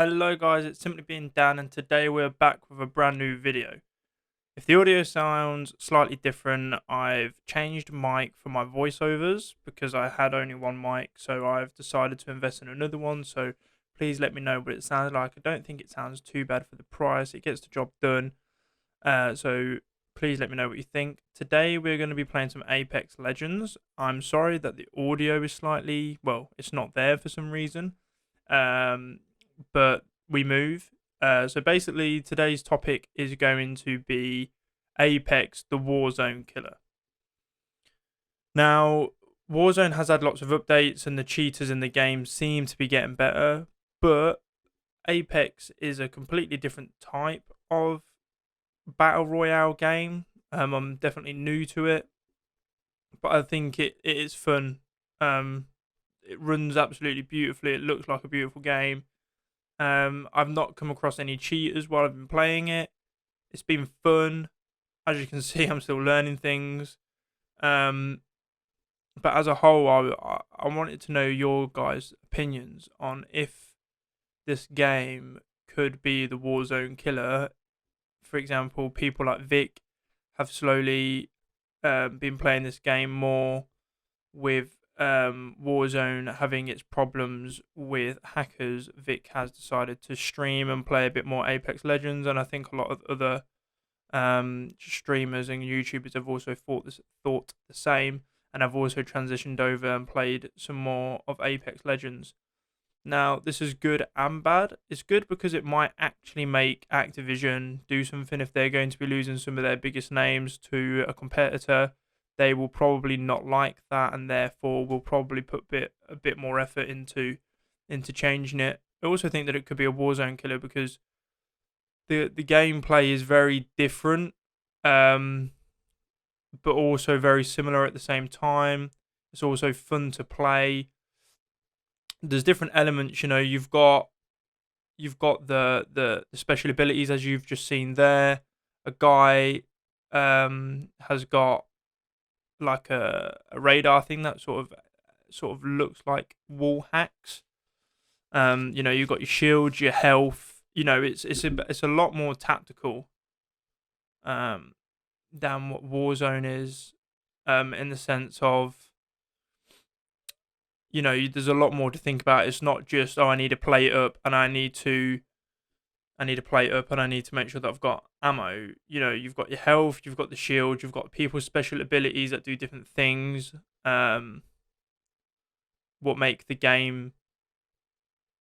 Hello guys, it's simply been Dan and today we're back with a brand new video. If the audio sounds slightly different, I've changed mic for my voiceovers because I had only one mic, so I've decided to invest in another one, so please let me know what it sounds like. I don't think it sounds too bad for the price, it gets the job done, so please let me know what you think. Today we're going to be playing some Apex Legends. I'm sorry that the audio is slightly, well, it's not there for some reason. But we move. So basically, today's topic is going to be Apex the Warzone killer. Now, Warzone has had lots of updates, and the cheaters in the game seem to be getting better, but Apex is a completely different type of battle royale game. I'm definitely new to it, but I think it is fun. It runs absolutely beautifully. It looks like a beautiful game. I've not come across any cheaters while I've been playing it. It's been fun. As you can see, I'm still learning things. But as a whole, I wanted to know your guys' opinions on if this game could be the Warzone killer. For example, people like Vic have slowly been playing this game more, with Warzone having its problems with hackers. Vic has decided to stream and play a bit more Apex Legends, and I think a lot of other streamers and YouTubers have also thought the same, and have also transitioned over and played some more of Apex Legends. Now, this is good and bad. It's good because it might actually make Activision do something if they're going to be losing some of their biggest names to a competitor. They will probably not like that, and therefore will probably put a bit more effort into changing it. I also think that it could be a Warzone killer because the gameplay is very different, but also very similar at the same time. It's also fun to play. There's different elements, you've got the special abilities, as you've just seen there. A guy has got like a radar thing that sort of looks like wall hacks. You've got your shield, your health. It's a lot more tactical than what Warzone is, in the sense of, there's a lot more to think about. It's not just, I need to play it up and I need to play it up and I need to make sure that I've got ammo. You've got your health, you've got the shield, you've got people's special abilities that do different things. What make the game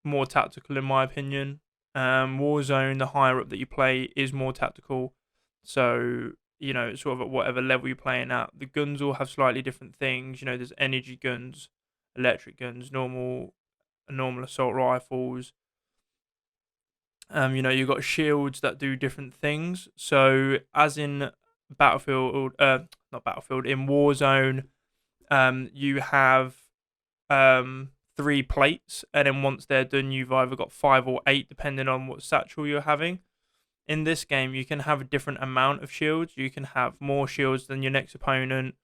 more tactical, in my opinion. Warzone, the higher up that you play, is more tactical. So, sort of at whatever level you're playing at. The guns all have slightly different things. There's energy guns, electric guns, normal assault rifles. You've got shields that do different things. So, as in Battlefield, not Battlefield, in Warzone, you have 3 plates, and then once they're done, you've either got 5 or 8, depending on what satchel you're having. In this game, you can have a different amount of shields. You can have more shields than your next opponent.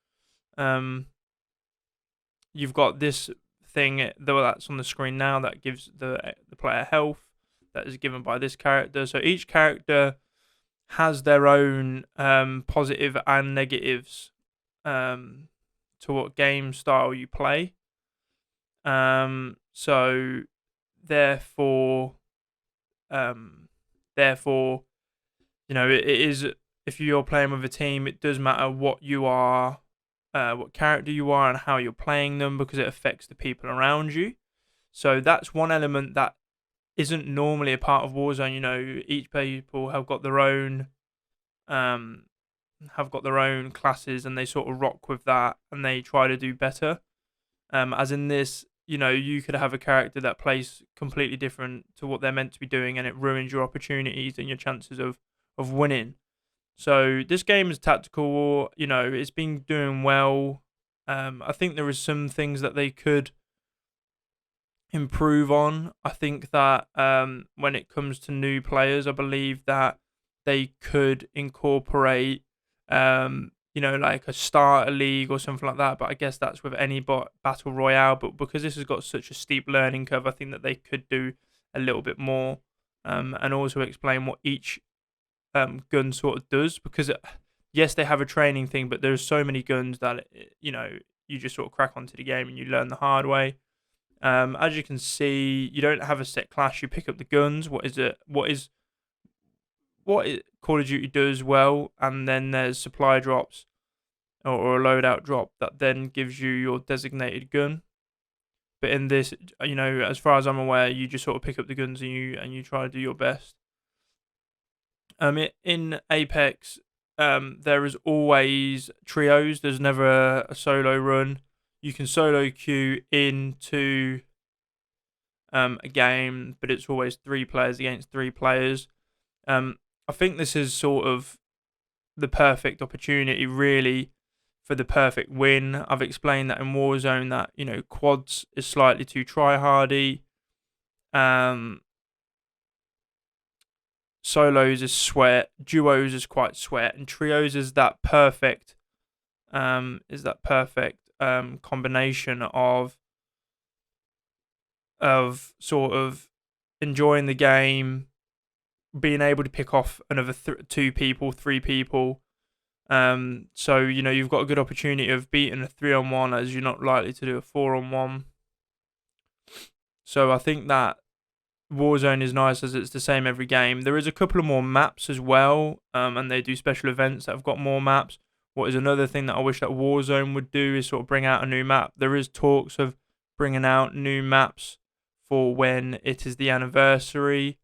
You've got this thing that's on the screen now that gives the player health, that is given by this character. So each character has their own positive and negatives to what game style you play. So therefore, it is, if you're playing with a team, it does matter what you are, what character you are, and how you're playing them, because it affects the people around you. So that's one element that isn't normally a part of Warzone. Each people have got their own classes, and they sort of rock with that, and they try to do better. As in this, you could have a character that plays completely different to what they're meant to be doing, and it ruins your opportunities and your chances of winning. So this game is tactical. It's been doing well. I think there is some things that they could improve on. I think that when it comes to new players, I believe that they could incorporate like a starter league or something like that. But I guess that's with any battle royale. But because this has got such a steep learning curve, I think that they could do a little bit more. and also explain what each gun sort of does, because yes, they have a training thing, but there's so many guns that you just sort of crack onto the game and you learn the hard way. As you can see, you don't have a set class. You pick up the guns. What Call of Duty does well, and then there's supply drops or a loadout drop that then gives you your designated gun. But in this, as far as I'm aware, you just sort of pick up the guns and you try to do your best. In Apex, there is always trios. There's never a solo run. You can solo queue into a game, but it's always 3 players against 3 players. I think this is sort of the perfect opportunity, really, for the perfect win. I've explained that in Warzone that, quads is slightly too try-hardy. Solos is sweat, duos is quite sweat, and trios is that perfect combination of sort of enjoying the game, being able to pick off another 2 people, 3 people. So you've got a good opportunity of beating a 3-on-1, as you're not likely to do a 4-on-1. So I think that Warzone is nice as it's the same every game. There is a couple of more maps as well, and they do special events that have got more maps. What is another thing that I wish that Warzone would do is sort of bring out a new map. There is talks of bringing out new maps for when it is the anniversary,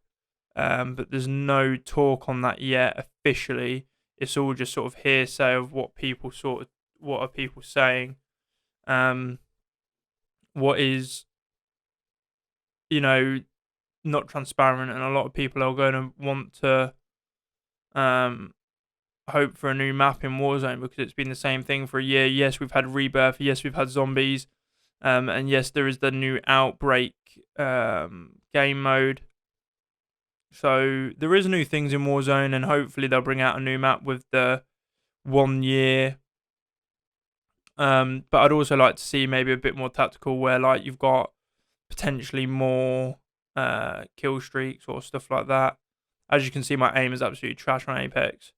but there's no talk on that yet officially. It's all just sort of hearsay of what are people saying. What is not transparent, and a lot of people are going to want to hope for a new map in Warzone, because it's been the same thing for a year. Yes, we've had Rebirth. Yes, we've had Zombies. And yes, there is the new Outbreak game mode. So there is new things in Warzone, and hopefully they'll bring out a new map with the 1 year. But I'd also like to see maybe a bit more tactical, where you've got potentially more kill streaks or stuff like that. As you can see, my aim is absolutely trash on Apex.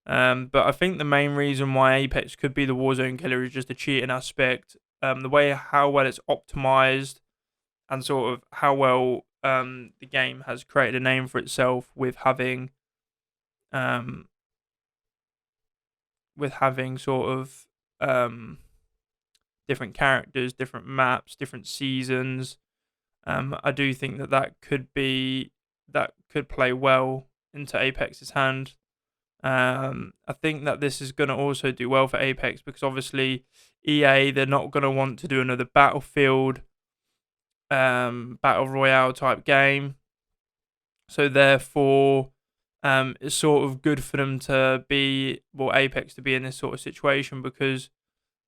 But I think the main reason why Apex could be the Warzone killer is just the cheating aspect. The way how well it's optimized, and sort of how well the game has created a name for itself with having sort of different characters, different maps, different seasons. I do think that could play well into Apex's hand. I think that this is going to also do well for Apex, because obviously EA, they're not going to want to do another Battlefield Battle Royale type game. So therefore, it's sort of good for them to Apex to be in this sort of situation, because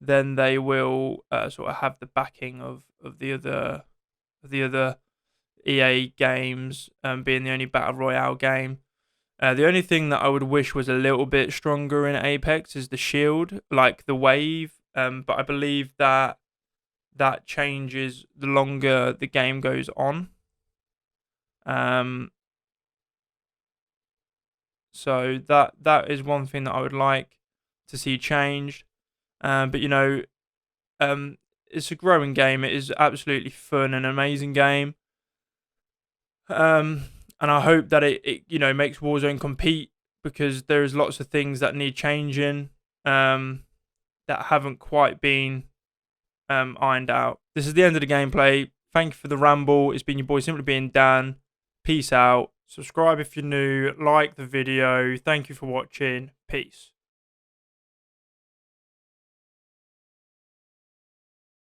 then they will sort of have the backing of the other EA games, being the only Battle Royale game. The only thing that I would wish was a little bit stronger in Apex is the shield, like the wave. But I believe that changes the longer the game goes on. So that is one thing that I would like to see changed. But it's a growing game. It is absolutely fun and amazing game. And I hope that it makes Warzone compete, because there's lots of things that need changing that haven't quite been ironed out. This is the end of the gameplay. Thank you for the ramble. It's been your boy Simply Being Dan. Peace out. Subscribe if you're new. Like the video. Thank you for watching. Peace.